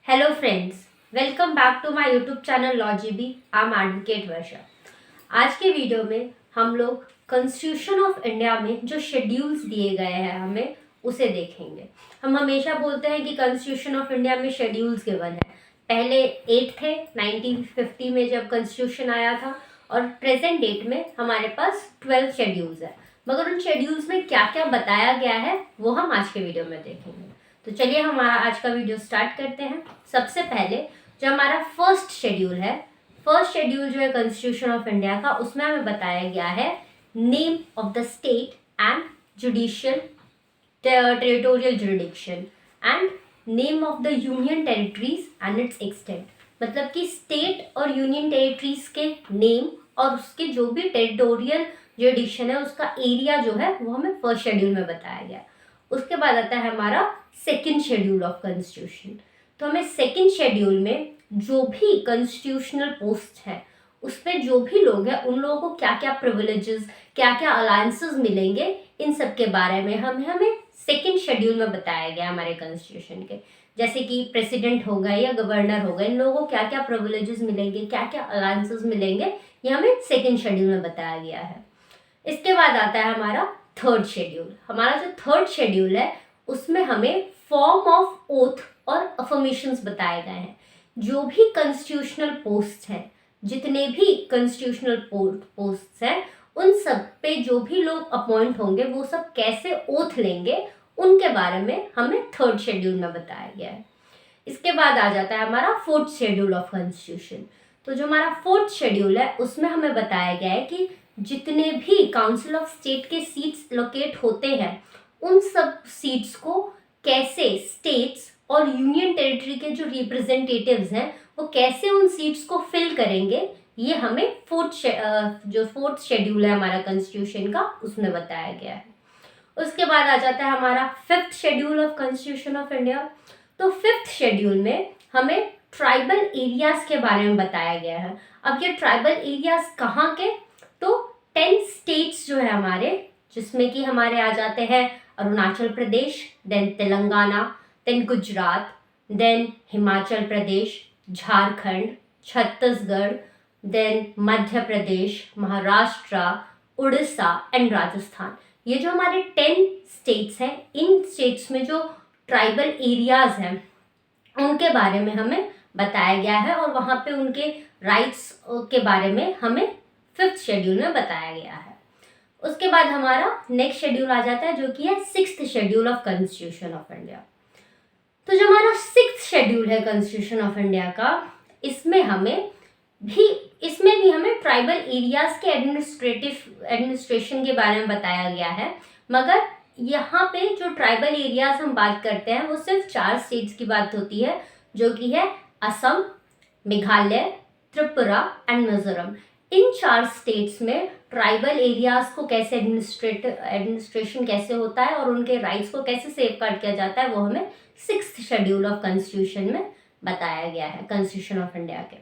Hello friends, welcome back to my YouTube channel law GB. I am advocate Varsha. आज के video में हम लोग कॉन्स्टिट्यूशन ऑफ इंडिया में जो शेड्यूल्स दिए गए हैं हमें उसे देखेंगे। हम हमेशा बोलते हैं कि कॉन्स्टिट्यूशन ऑफ इंडिया में शेड्यूल्स गिवन है। पहले 8 थे 1950 में जब कॉन्स्टिट्यूशन आया था, और प्रेजेंट डेट में हमारे पास 12 शेड्यूल्स है। मगर उन शेड्यूल्स में क्या क्या बताया गया है वो हम आज के वीडियो में देखेंगे। तो चलिए हमारा आज का वीडियो स्टार्ट करते हैं। सबसे पहले जो हमारा फर्स्ट शेड्यूल जो है कॉन्स्टिट्यूशन ऑफ इंडिया का, उसमें हमें बताया गया है name of the state and judicial territorial jurisdiction and name of the union territories and it's extent. मतलब कि स्टेट और यूनियन टेरिटरीज के नेम और उसके जो भी टेरिटोरियल जुरिडिक्शन है उसका एरिया जो है वो हमें फर्स्ट शेड्यूल में बताया गया। उसके बाद आता है हमारा सेकंड शेड्यूल ऑफ कॉन्स्टिट्यूशन। तो हमें सेकंड शेड्यूल में जो भी कॉन्स्टिट्यूशनल पोस्ट है उस पर जो भी लोग हैं उन लोगों को क्या क्या प्रिविलेजेस, क्या क्या अलायंसेस मिलेंगे, इन सब के बारे में हमें सेकंड शेड्यूल में बताया गया हमारे कॉन्स्टिट्यूशन के। जैसे कि प्रेसिडेंट हो गए या गवर्नर हो गए, इन लोगों को क्या क्या प्रिविलेजेस मिलेंगे, क्या क्या अलायंसेस मिलेंगे, ये हमें सेकंड शेड्यूल में बताया गया है। इसके बाद आता है हमारा थर्ड शेड्यूल। हमारा जो थर्ड शेड्यूल है उसमें हमें फॉर्म ऑफ ओथ और अफर्मेशंस बताए गए हैं। जो भी कॉन्स्टिट्यूशनल पोस्ट हैं, जितने भी कॉन्स्टिट्यूशनल पोस्ट हैं, उन सब पे जो भी लोग अपॉइंट होंगे वो सब कैसे ओथ लेंगे, उनके बारे में हमें थर्ड शेड्यूल में बताया गया है। इसके बाद आ जाता है हमारा फोर्थ शेड्यूल ऑफ कॉन्स्टिट्यूशन। तो जो हमारा फोर्थ शेड्यूल है उसमें हमें बताया गया है कि जितने भी काउंसिल ऑफ स्टेट के सीट्स लोकेट होते हैं उन सब सीट्स को कैसे स्टेट्स और यूनियन टेरिटरी के जो रिप्रेजेंटेटिव्स हैं वो कैसे उन सीट्स को फिल करेंगे, ये हमें फोर्थ शेड्यूल है हमारा कॉन्स्टिट्यूशन का, उसमें बताया गया है। उसके बाद आ जाता है हमारा fifth schedule of constitution of India. तो फिफ्थ शेड्यूल में हमें ट्राइबल एरियाज के बारे में बताया गया है। अब ये ट्राइबल एरियाज कहाँ के, तो 10 स्टेट्स जो है हमारे, जिसमें कि हमारे आ जाते हैं Arunachal Pradesh, then Telangana, then Gujarat, then Himachal Pradesh, Jharkhand, Chhattisgarh, then Madhya Pradesh, Maharashtra, Orissa and Rajasthan. ये जो हमारे 10 स्टेट्स हैं, इन स्टेट्स में जो ट्राइबल एरियाज हैं उनके बारे में हमें बताया गया है, और वहाँ पे उनके राइट्स के बारे में हमें फिफ्थ शेड्यूल में बताया गया है। उसके बाद हमारा नेक्स्ट शेड्यूल आ जाता है जो कि है sixth schedule of constitution of India. तो जो हमारा सिक्स्थ शेड्यूल है कॉन्स्टिट्यूशन ऑफ इंडिया का, इसमें भी हमें ट्राइबल एरियाज के एडमिनिस्ट्रेशन के बारे में बताया गया है। मगर यहाँ पे जो ट्राइबल एरियाज हम बात करते हैं वो सिर्फ 4 स्टेट्स की बात होती है, जो कि है Assam, Meghalaya, Tripura and Mizoram. In 4 states में ट्राइबल एरियाज को कैसे एडमिनिस्ट्रेशन कैसे होता है और उनके राइट्स को कैसे सेफगार्ड किया जाता है वो हमें सिक्स्थ शेड्यूल ऑफ कॉन्स्टिट्यूशन में बताया गया है कॉन्स्टिट्यूशन ऑफ इंडिया के।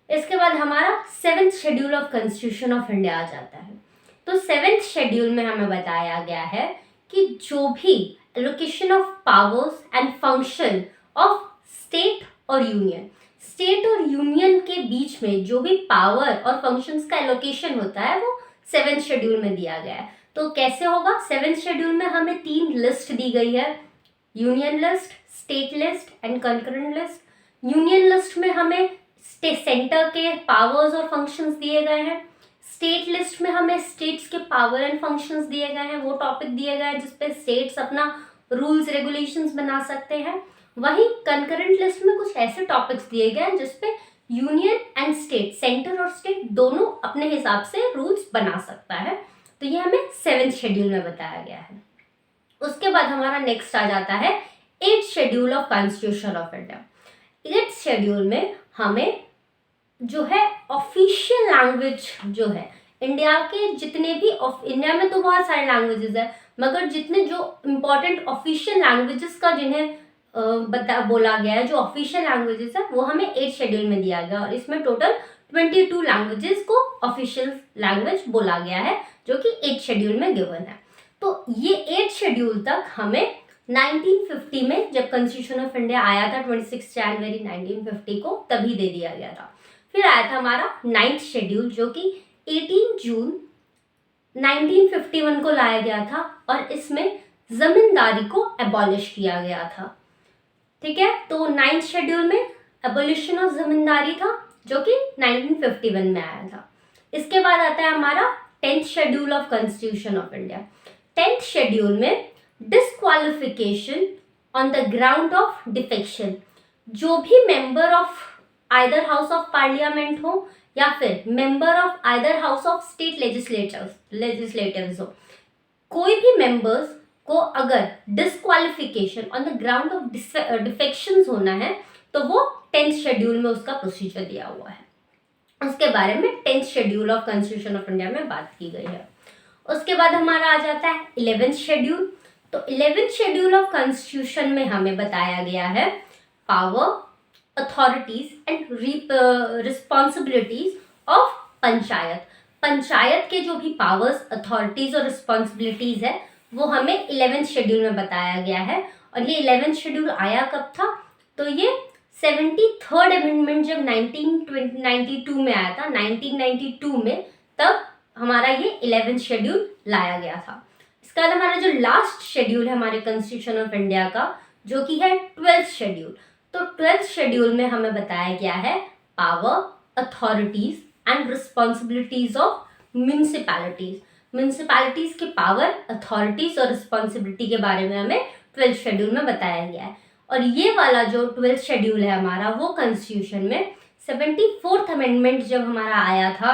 इसके बाद हमारा 7th schedule of constitution of India आ जाता है। तो 7th शेड्यूल में हमें बताया गया है कि जो भी allocation of powers and function of state और यूनियन के बीच में जो भी पावर और फंक्शंस का एलोकेशन होता है वो 7th शेड्यूल में दिया गया है। तो कैसे होगा, 7th शेड्यूल में हमें 3 लिस्ट दी गई है, union list, state list and concurrent list. Union list में हमें सेंटर के पावर्स और फंक्शंस दिए गए हैं। स्टेट लिस्ट में हमें स्टेट्स के पावर एंड फंक्शंस दिए गए हैं, वो टॉपिक दिए गए हैं जिसपे स्टेट्स अपना रूल्स रेगुलेशंस बना सकते हैं। वहीं कंकरेंट लिस्ट में कुछ ऐसे टॉपिक्स दिए गए हैं जिसपे यूनियन एंड स्टेट, सेंटर और स्टेट दोनों अपने हिसाब से रूल्स बना सकता है। तो ये हमें 7th शेड्यूल में बताया गया है। उसके बाद हमारा नेक्स्ट आ जाता है 8th schedule of constitution of India. 8th schedule में हमें जो है ऑफिशियल लैंग्वेज जो है इंडिया के जितने भी इंडिया में तो बहुत सारे लैंग्वेजेस है, मगर जितने जो इम्पोर्टेंट ऑफिशियल लैंग्वेजेस का जिन्हें बोला गया है, जो ऑफिशियल लैंग्वेजेस है वो हमें 8th शेड्यूल में दिया गया, और इसमें टोटल 22 लैंग्वेजेस को ऑफिशियल लैंग्वेज बोला गया है जो कि 8th शेड्यूल में गिवन है। तो ये 8th शेड्यूल तक हमें 1950 में जब कॉन्स्टिट्यूशन ऑफ इंडिया आया था 26 जनवरी 1950 को, तभी दे दिया गया था। फिर आया था हमारा 9th शेड्यूल जो कि 18 जून 1951 को लाया गया था और इसमें जमींदारी को एबॉलिश किया गया था। ठीक है, तो 9th शेड्यूल में एबोलिशन ऑफ जमींदारी था जो कि 1951 में आया था। इसके बाद आता है हमारा 10th schedule of constitution of India. 10th schedule में disqualification on the ground of defection, जो भी member of either house of parliament हो या फिर member of either house of state legislatives हो, कोई भी मेंबर्स को अगर disqualification on the ground of defections होना है तो वो 10th शेड्यूल में उसका प्रोसीजर दिया हुआ है। उसके बारे में 10th schedule of constitution of India में बात की गई है। उसके बाद हमारा आ जाता है 11th शेड्यूल। तो 11th शेड्यूल ऑफ कॉन्स्टिट्यूशन में हमें बताया गया है power, authorities and responsibilities of panchayat. Panchayat के जो भी पावर्स, अथॉरिटीज और रिस्पॉन्सिबिलिटीज है वो हमें 11th शेड्यूल में बताया गया है। और ये 11th शेड्यूल आया कब था? तो ये 73rd अमेंडमेंट जब 1992 में आया था, 1992 में, तब हमारा ये 11th शेड्यूल लाया गया था। इसके बाद हमारा जो लास्ट शेड्यूल है हमारे कॉन्स्टिट्यूशन ऑफ इंडिया का, जो कि है 12th शेड्यूल। तो 12th शेड्यूल में हमें बताया गया है power, authorities and responsibilities of municipalities. Municipalities के पावर, अथॉरिटीज और रिस्पॉन्सिबिलिटी के बारे में हमें 12th शेड्यूल में बताया गया है। और ये वाला जो 12th शेड्यूल है हमारा, वो कॉन्स्टिट्यूशन में 74th अमेंडमेंट जब हमारा आया था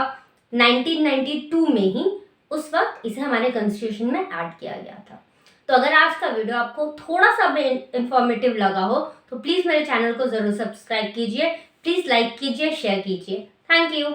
1992 में ही, उस वक्त इसे हमारे कॉन्स्टिट्यूशन में ऐड किया गया था। तो अगर आज का वीडियो आपको थोड़ा सा भी इंफॉर्मेटिव लगा हो तो प्लीज़ मेरे चैनल को ज़रूर सब्सक्राइब कीजिए, प्लीज़ लाइक कीजिए, शेयर कीजिए। Thank you.